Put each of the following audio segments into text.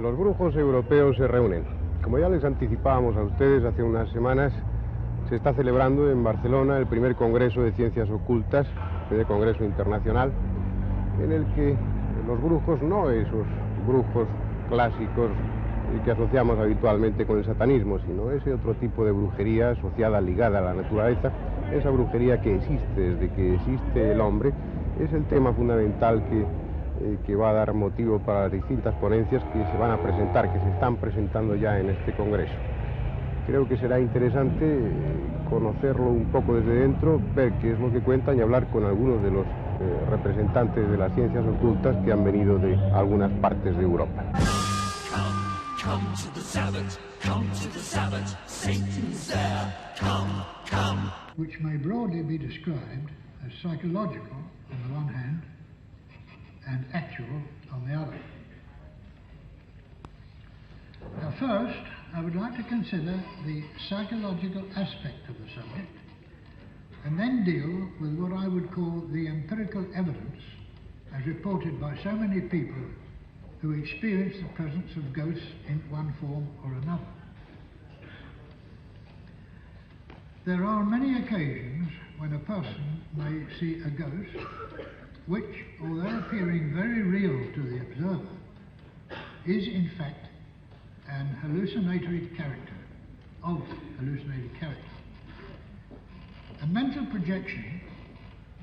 Los brujos europeos se reúnen. Como ya les anticipábamos a ustedes hace unas semanas, se está celebrando en Barcelona el primer Congreso de Ciencias Ocultas, el primer Congreso internacional, en el que los brujos, no esos brujos clásicos que asociamos habitualmente con el satanismo, sino ese otro tipo de brujería asociada, ligada a la naturaleza, esa brujería que existe desde que existe el hombre, es el tema fundamental que va a dar motivo para las distintas ponencias que se van a presentar, que se están presentando ya en este Congreso. Creo que será interesante conocerlo un poco desde dentro, ver qué es lo que cuentan y hablar con algunos de los representantes de las ciencias ocultas que han venido de algunas partes de Europa. Come to the Sabbath, Satan's there, come. Which may broadly be described as psychological on the one hand and actual on the other. Now first, I would like to consider the psychological aspect of the subject and then deal with what I would call the empirical evidence as reported by so many people who experience the presence of ghosts in one form or another. There are many occasions when a person may see a ghost which, although appearing very real to the observer, is in fact an hallucinatory character, A mental projection,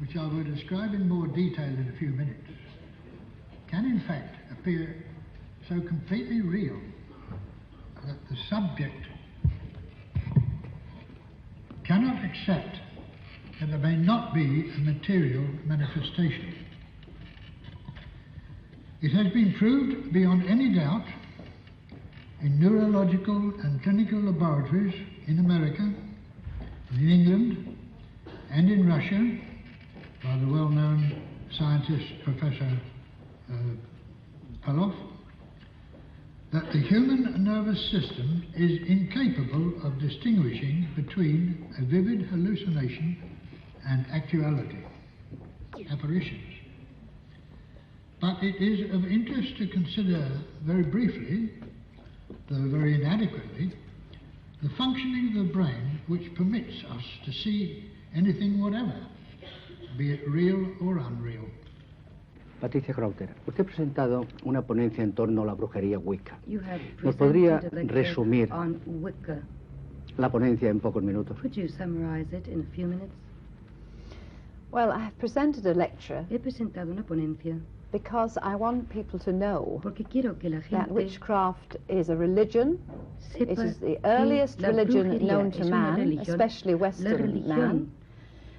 which I will describe in more detail in a few minutes, can in fact appear so completely real that the subject cannot accept that there may not be a material manifestation. It has been proved beyond any doubt in neurological and clinical laboratories in America, in England, and in Russia by the well-known scientist Professor Palov, that the human nervous system is incapable of distinguishing between a vivid hallucination and actuality, apparitions. But it is of interest to consider very briefly, though very inadequately, the functioning of the brain which permits us to see anything whatever, be it real or unreal. Patricia Krauter, usted ha presentado una ponencia en torno a la brujería Wicca. ¿Nos podría resumir la ponencia en pocos minutos? Could you summarize it in a few minutes? Well, I have presented a lecture He presentado una ponencia because I want people to know porque quiero que la that gente witchcraft is a religion. It sepa is the que earliest la religion brujería known to es una man, religión, especially la Western religión man.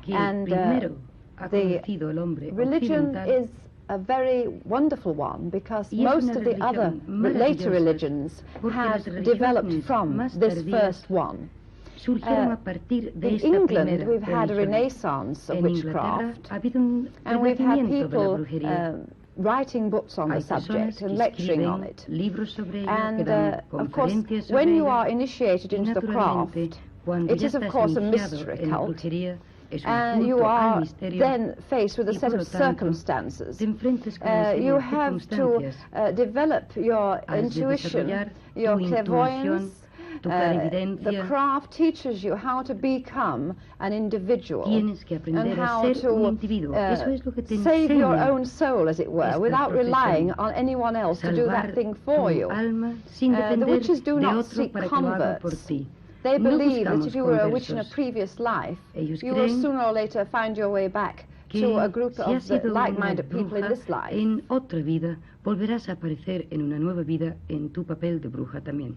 que And primero ha the conocido el hombre religion occidental. is a very wonderful one because Y es most una of the other religión later maravillosa, religions porque have las religiones developed from más this tardías first one. surgieron a partir de In esta England, primera we've had a religión. renaissance of En Inglaterra witchcraft, ha habido un and we've had renacimiento de la people brujería. writing books on the Hay personas subject que and lecturing on escriben it. libros sobre ello, que And dan of course, conferencias sobre when you ello. are initiated Y into the craft, naturalmente, cuando it ya is of estás course a iniciado mystery en la cult, brujería, es un and you culto al are misterio, then faced with a y set por of lo tanto, circumstances. te enfrentas con una serie You de have to circunstancias. develop your Has de intuition, desarrollar your tu clairvoyance. intuición, tu The clarividencia. craft teaches you how to become an individual Tienes que and aprender a how ser un to individuo. Eso es lo que te save your enseña own soul, as it were, esta without relying profesión. on anyone else to do Salvar that thing for tu you. alma sin The depender witches do de not otro seek para que lo haga por converts. ti. They No believe that buscamos if you were a witch in a conversos. previous life, Ellos you will creen sooner or later find your way back que to a group si of has sido una like-minded people in bruja this life. en otra vida, volverás a aparecer en una nueva vida en tu papel de bruja también.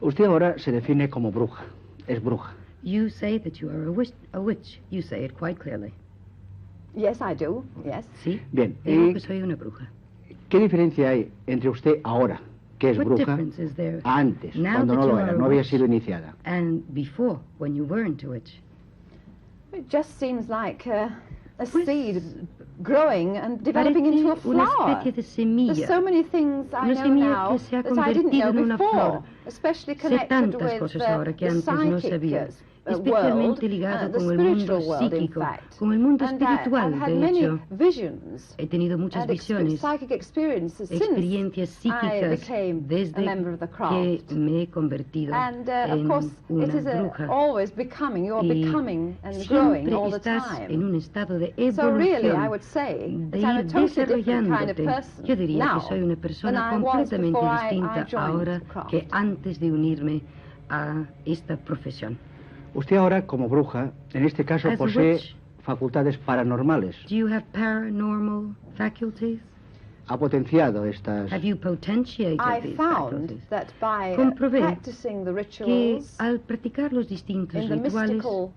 Usted ahora se define como bruja, es bruja. You say that you are a witch. You say it quite clearly. Yes, I do. Yes. Sí. Bien. Digo que soy una bruja. ¿Qué diferencia hay entre usted ahora, que es What bruja, difference is there antes, now cuando no that lo you era, are no a había witch, sido iniciada? and before, when you weren't a witch? It just seems like a Pues, seed growing and developing parece into a una flower. especie de semilla. There's so many things I Una know semilla now que se ha that I didn't convertido know en una before, flor. especially Sé connected tantas with cosas ahora que the antes no psychic sabía, world, especialmente ligado the con el mundo spiritual world, in psíquico, fact. con el mundo And espiritual. I've had De many hecho, visions he tenido muchas and visiones, psychic experiences since experiencias I psíquicas became desde a member of the que craft. me he convertido And en of course, una it is bruja. always becoming. You're Y becoming and growing siempre all the estás en time. un estado de So really, I evolución, would say de that I'm a ir totally different kind of desarrollándote. person Yo diría now que soy una than persona I was completamente before I distinta joined ahora the craft. que antes de unirme a esta profesión. Usted ahora, como bruja, en este caso As a posee witch, facultades paranormales. do you have paranormal faculties? Ha potenciado estas... Have you potentiated I these found faculties? that by Comprobé practicing the Que rituals al practicar los distintos in the rituales mystical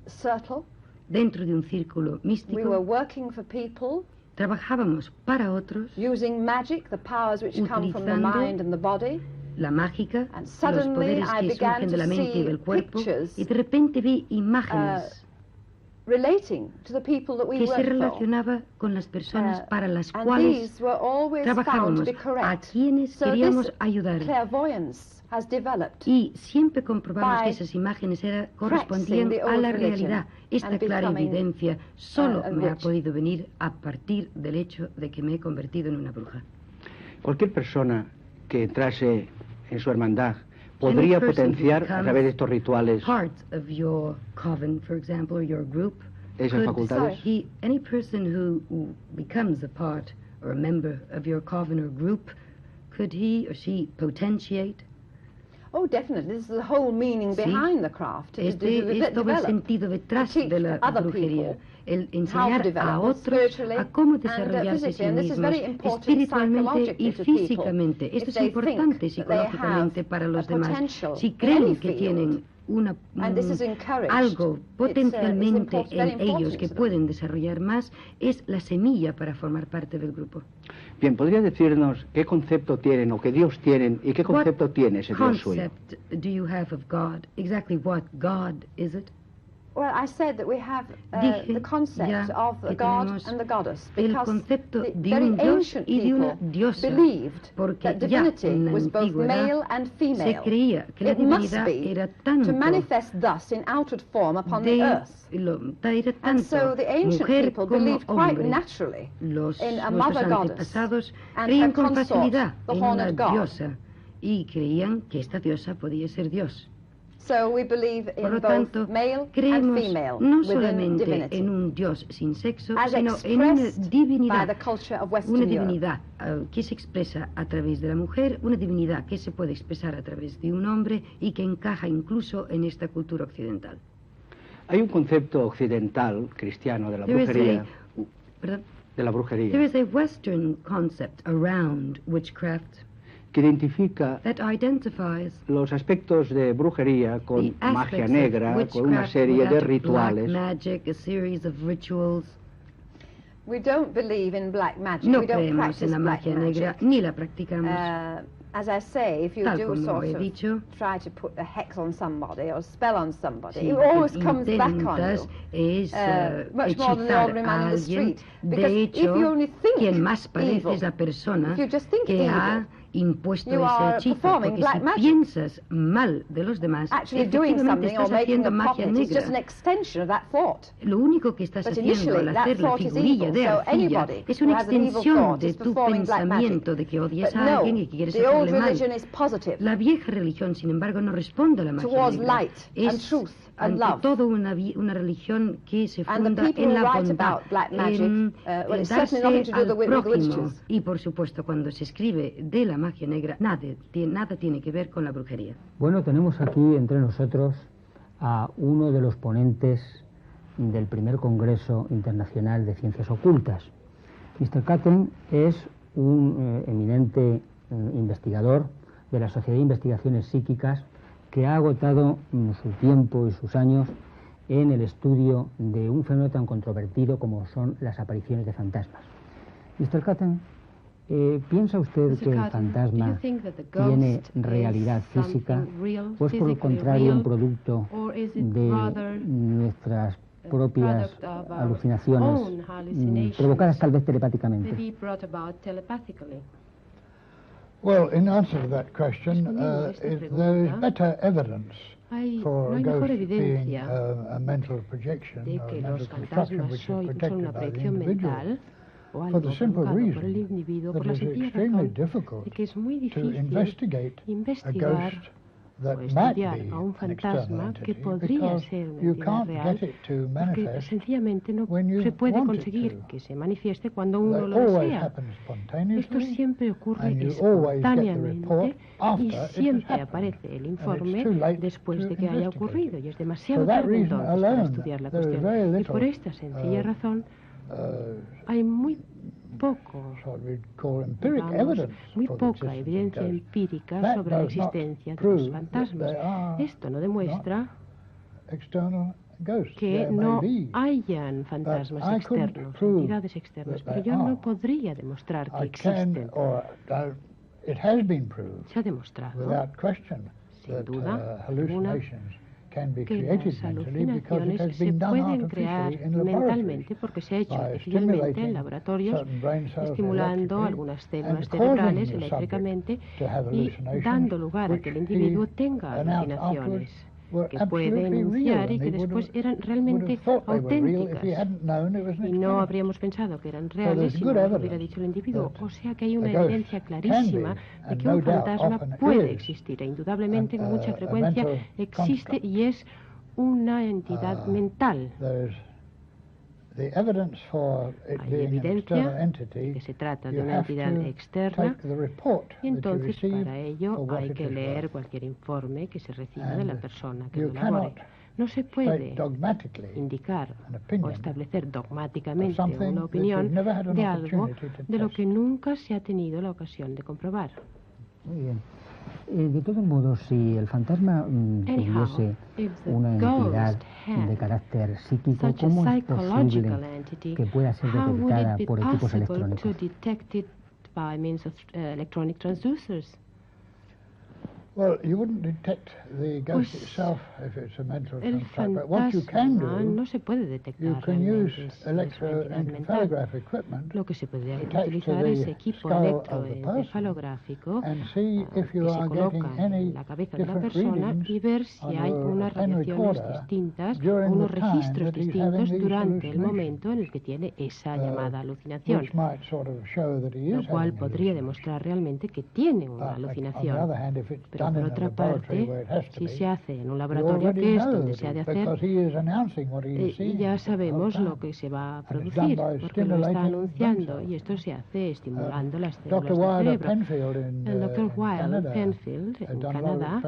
circle, dentro de un círculo we were místico, working for people trabajábamos para otros, using magic, the powers which come from the Utilizando mind and the body. la mágica, And los suddenly poderes I que began surgen de to la mente y see del cuerpo, pictures, y de repente vi imágenes relating to the people that we que se worked for. relacionaba con las personas para las And cuales these were always found to trabajábamos, be a correct. quienes So queríamos this ayudar. clairvoyance has developed. Y siempre comprobamos by que esas imágenes correspondían practicing the a old la religion realidad. Esta and clara becoming, evidencia solo a me ha witch. podido venir a partir del hecho de que me he convertido en una bruja. Cualquier persona que entrase en su hermandad podría Any person who potenciar a becomes través de estos rituales Part of your coven, for example, or your group, esas facultades. any person who becomes a part or a member of your coven or group, could he or she potentiate? Oh, definitely. This is the whole meaning Sí. behind the craft. Es todo el develop, sentido detrás to teach de la other brujería. people El how to enseñar a develop otros spiritually a cómo and desarrollarse a sí physically. And this is mismos, very important espiritualmente y psychologically to people. físicamente. Esto If es they importante think that they psicológicamente have para los a demás. potential Si in creen any que field, tienen and this is encouraged, algo potencialmente it's very en ellos important que to them. pueden desarrollar más, es la semilla para formar parte del grupo. Bien, ¿podría decirnos qué concepto tienen o qué Dios tienen y qué concepto tiene ese Dios suyo? Concept do you have of God? Exactly what God is it? Well, I said that we have Dije the concept ya of the que God tenemos and the goddess, el because concepto the de very un dios ancient y de una people diosa, believed porque that ya divinity en la was both antigüedad male and se female. creía que la It must divinidad be era tanto to manifest thus in outward form upon the earth. era And tanto so the ancient mujer people como believed quite hombre. naturally Los in a nuestros mother goddess antepasados and creían her con consort, facilidad the en una horned god. diosa y creían que esta diosa podía ser Dios. So we believe Por in lo both tanto, male and creemos female no within solamente divinity, en un Dios sin sexo, as sino en una expressed by divinidad, the culture of una Western Europe. divinidad que se expresa a través de la mujer, una divinidad que se puede expresar a través de un hombre y que encaja incluso en esta cultura occidental. Hay un concepto occidental cristiano de la brujería, There is a Western concept around witchcraft que identifica that identifies los aspectos de brujería con the magia aspects negra, of con una witchcraft serie with de that rituales. black magic, a series of rituals. We don't believe in black magic. No we don't creemos practice en la black magia negra magic. ni la practicamos. As I say, if you Tal do como sort he of dicho, try to put a hex on somebody or a spell on somebody, si it always comes back on intentas you. es Much more than the hechizar ordinary man a in the alguien. street. De Because if hecho, you only think quien más parece evil, es la persona if you just think que evil, ha impuesto you ese are hechizo, performing porque black si magic. piensas mal de los demás, actually doing efectivamente something or estás making haciendo a magia puppet is just an negra. extension of that thought. Lo único que estás But haciendo initially, al that hacer la thought is figurilla evil, de so arcilla anybody es who una has an evil extensión thought de is tu performing black magic. pensamiento de que odias But a no, alguien y que quieres the old hacerle mal. religion is positive. La vieja religión, sin embargo, no responde a la magia Towards negra. light and Es truth and ante love. todo una religión que se And the funda people en who la write bondad, about black magic, en well, it's darse certainly nothing to do al with the prójimo. witches. Y por supuesto, cuando se escribe de la magia negra, nada tiene que ver con la brujería. Bueno, tenemos aquí entre nosotros a uno de los ponentes del primer Congreso Internacional de Ciencias Ocultas. Mr. Catten es un eminente investigador de la Sociedad de Investigaciones Psíquicas que ha agotado su tiempo y sus años en el estudio de un fenómeno tan controvertido como son las apariciones de fantasmas. Mr. Cotton, ¿piensa usted que el fantasma tiene realidad física o es por el contrario un producto de nuestras propias alucinaciones provocadas tal vez telepáticamente? Well, in answer to that question, there is better evidence for a ghost being a mental projection or a mental construction which is protected by the individual, for the simple reason that it is extremely difficult to investigate a ghost that might be an external entity, because you can't get it to manifest when you want it to. That always happens spontaneously, and you always get the report after it has happened, and it's too late to investigate it. For that reason alone, there is very little muy poca evidencia empírica sobre la existencia de los fantasmas. Esto no demuestra que no hayan fantasmas externos, entidades externas, pero yo no podría demostrar que existen. Se ha demostrado, sin duda alguna, que las alucinaciones se pueden crear mentalmente porque se ha hecho artificialmente en laboratorios, estimulando algunas células cerebrales eléctricamente y dando lugar a que el individuo tenga alucinaciones que puede enunciar y que después eran realmente auténticas y no habríamos pensado que eran reales si no lo hubiera dicho el individuo. O sea que hay una evidencia clarísima de que un fantasma puede existir e indudablemente con mucha frecuencia existe y es una entidad mental. Hay evidencia de que se trata de una entidad externa y entonces para ello hay que leer cualquier informe que se reciba de la persona que lo elabore. No se puede indicar o establecer dogmáticamente una opinión de algo de lo que nunca se ha tenido la ocasión de comprobar. Muy bien. De todos modos, si el fantasma tuviese una entidad de carácter psíquico, ¿cómo es posible que pueda ser detectada por equipos electrónicos? Well, you wouldn't detect the ghost itself if it's a mental construct, but what you can do, no se puede detectar you can use electroencephalograph equipment lo que se podría utilizar es equipo electroencefalográfico que se coloca en la cabeza de la persona y ver si hay unas radiaciones distintas, unos registros distintos durante el momento en el que tiene esa llamada alucinación, lo cual podría demostrar realmente que tiene una alucinación. Pero por otra parte, si se hace en un laboratorio, que es donde se ha de hacer, ya sabemos lo que se va a producir, porque lo está anunciando, y esto se hace estimulando las células del cerebro. El Dr. Wilde Penfield, en Canadá,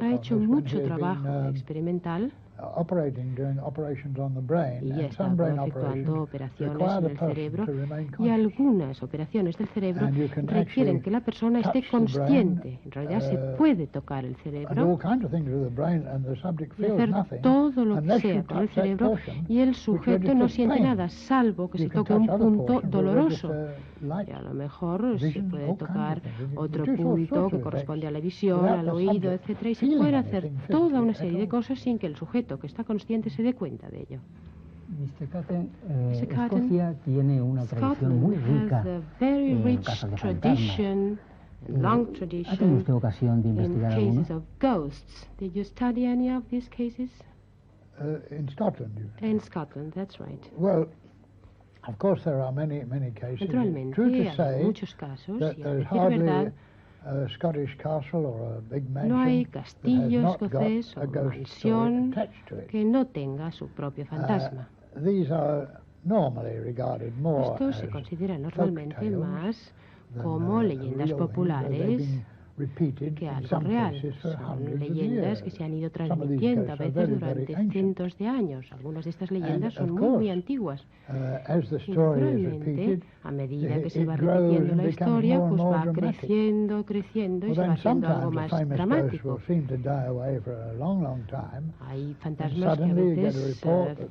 ha hecho mucho trabajo experimental y ya está efectuando operaciones en el cerebro, y algunas operaciones del cerebro requieren que la persona esté consciente. En realidad se puede tocar el cerebro y hacer todo lo que sea con el cerebro y el sujeto no siente nada, salvo que se toque un punto doloroso. Y a lo mejor se puede tocar otro punto que corresponde a la visión, al oído, etcétera, y se puede hacer toda una serie de cosas sin que el sujeto que está consciente se dé cuenta de ello. Mr. Cotton, Escocia tiene una tradición muy rica en casos de fantasmas. ¿Ha tenido usted ocasión de investigar alguno? Did you study any of these cases? In Scotland. In Scotland, that's right. Well, of course there are many cases. Naturalmente, hay muchos casos, y a decir verdad, no hay castillo escocés o mansión que no tenga su propio fantasma. Esto se considera normalmente más como leyendas populares que algo real. Son leyendas que se han ido transmitiendo a veces durante cientos de años. Algunas de estas leyendas son muy antiguas. Y naturalmente, a medida que se va repitiendo la historia, pues va creciendo y se va haciendo algo más dramático. Hay fantasmas que a veces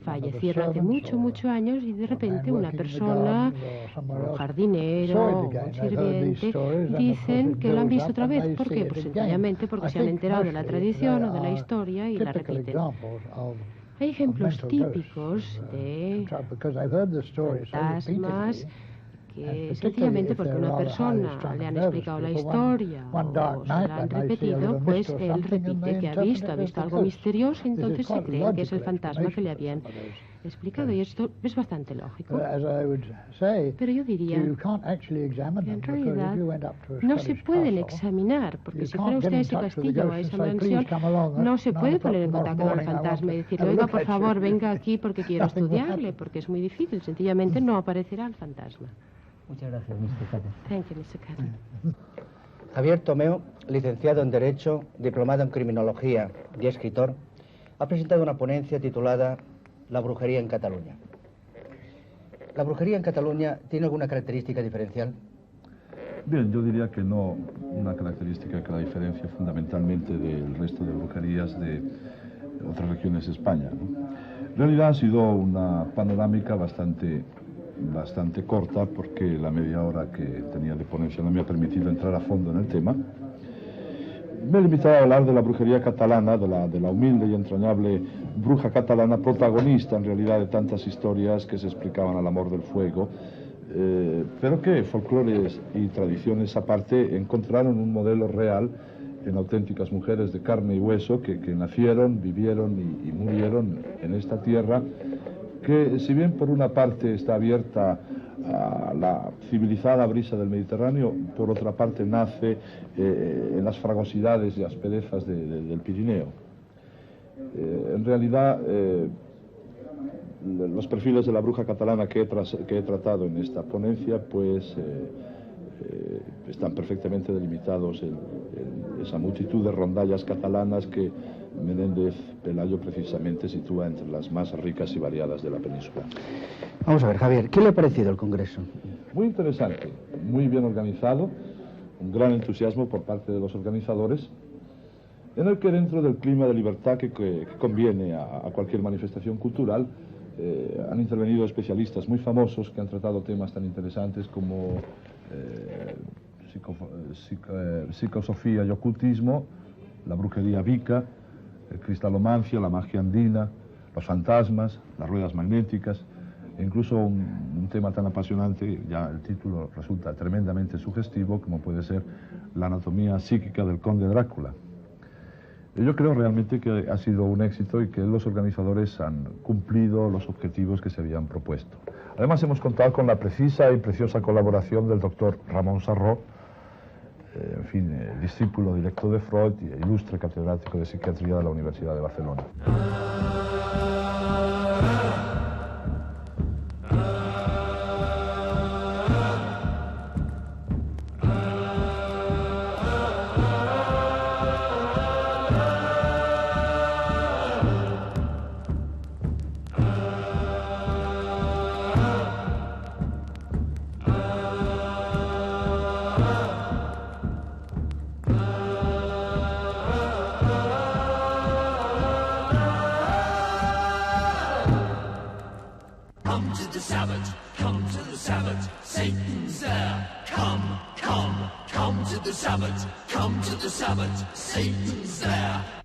fallecieron hace muchos años y de repente una persona, un jardinero o un sirviente, dicen que lo han visto otra vez. ¿Por qué? Pues sencillamente porque se han enterado de la tradición o de la historia y la repiten. Hay ejemplos típicos de fantasmas que sencillamente porque una persona le han explicado la historia o se la han repetido, pues él repite que ha visto algo misterioso, entonces se cree que es el fantasma que le habían explicado, y esto es bastante lógico. Pero yo diría que en realidad no se pueden examinar, porque si fuera usted a ese castillo o a esa mansión, no se puede poner en contacto con el fantasma y decirle, oiga, por favor, venga aquí porque quiero estudiarle, porque es muy difícil, sencillamente no aparecerá el fantasma. Muchas gracias, Mr. Catter. Thank you, Mr. Catter. Javier Tomeo, licenciado en Derecho, diplomado en Criminología y escritor, ha presentado una ponencia titulada La brujería en Cataluña. ¿La brujería en Cataluña tiene alguna característica diferencial? Bien, yo diría que no una característica que la diferencia fundamentalmente del resto de brujerías de otras regiones de España, ¿no? En realidad ha sido una panorámica bastante corta, porque la media hora que tenía de ponencia no me ha permitido entrar a fondo en el tema. Me he limitado a hablar de la brujería catalana, de la humilde y entrañable bruja catalana, protagonista en realidad de tantas historias que se explicaban al amor del fuego, pero que folclores y tradiciones aparte encontraron un modelo real en auténticas mujeres de carne y hueso que nacieron, vivieron y murieron en esta tierra, que si bien por una parte está abierta a la civilizada brisa del Mediterráneo, por otra parte nace en las fragosidades y asperezas del Pirineo. En realidad, los perfiles de la bruja catalana que he tratado en esta ponencia, pues están perfectamente delimitados en esa multitud de rondallas catalanas que Menéndez Pelayo precisamente sitúa entre las más ricas y variadas de la península. Vamos a ver, Javier, ¿qué le ha parecido el Congreso? Muy interesante, muy bien organizado, un gran entusiasmo por parte de los organizadores, en el que dentro del clima de libertad que conviene a cualquier manifestación cultural, han intervenido especialistas muy famosos que han tratado temas tan interesantes como psicosofía y ocultismo, la brujería vica, el cristalomancia, la magia andina, los fantasmas, las ruedas magnéticas, e incluso un tema tan apasionante, ya el título resulta tremendamente sugestivo, como puede ser la anatomía psíquica del conde Drácula. Yo creo realmente que ha sido un éxito y que los organizadores han cumplido los objetivos que se habían propuesto. Además, hemos contado con la precisa y preciosa colaboración del doctor Ramón Sarró, en fin, discípulo directo de Freud y ilustre catedrático de psiquiatría de la Universidad de Barcelona. Come to the Sabbath, Satan's there.